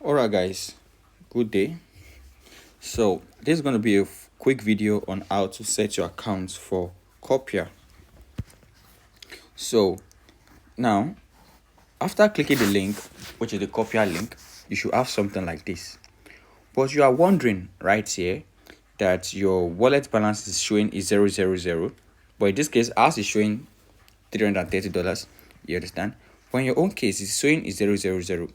Alright guys, good day. So this is going to be a quick video on how to set your accounts for Copier. So now, after clicking the link, which is the Copier link, you should have something like this. But you are wondering right here that your wallet balance is showing is 000, but in this case ours is showing $330. You understand? But in your own case it's showing is 000.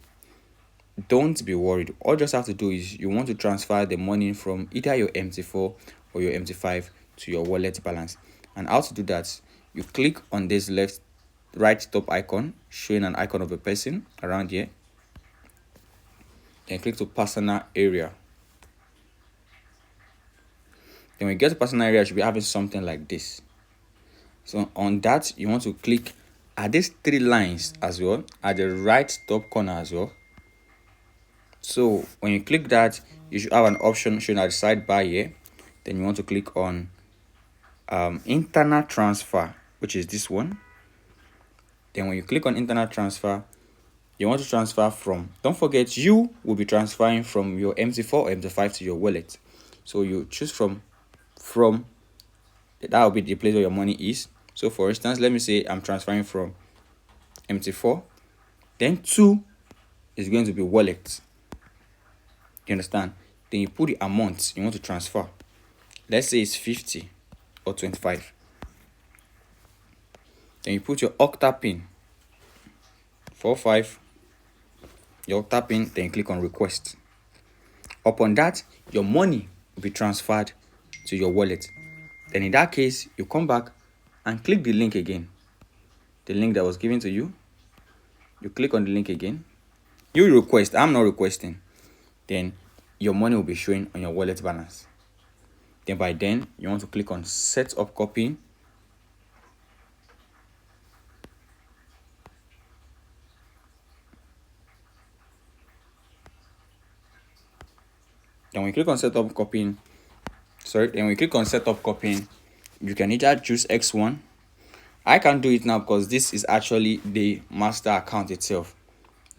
Don't be worried. All you just have to do is you want to transfer the money from either your MT4 or your MT5 to your wallet balance. And how to do that, you click on this right top icon showing an icon of a person around here, then click to personal area. Then when you get to personal area, you should be having something like this. So on that, you want to click at these three lines as well, at the right top corner as well. So when you click that, you should have an option shown at the sidebar here. Then you want to click on internal transfer, which is this one. Then when you click on internal transfer, you want to transfer from, don't forget, you will be transferring from your MT4 or MT5 to your wallet. So you choose from that will be the place where your money is. So for instance, let me say I'm transferring from MT4, then 2 is going to be wallet. You understand? Then you put the amount you want to transfer. Let's say it's 50 or 25. Then you put your Octa pin 45, your Octa pin, then you click on request. Upon that, your money will be transferred to your wallet. Then in that case, you come back and click the link again, the link that was given to you. You click on the link again, you request. I'm not requesting. Then your money will be showing on your wallet balance. Then by then you want to click on set up copying. Then when you click on set up copying, you can either choose X1. I can't do it now because this is actually the master account itself.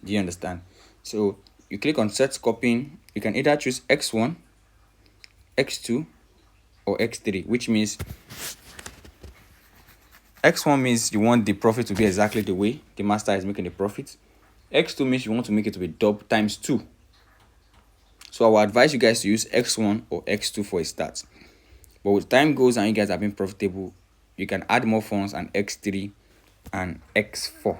Do you understand? So you click on set copying. You can either choose X1, X2, or X3, which means X1 means you want the profit to be exactly the way the master is making the profit. X2 means you want to make it to be double times 2. So I will advise you guys to use X1 or X2 for a start. But with time goes and you guys have been profitable, you can add more funds and X3 and X4.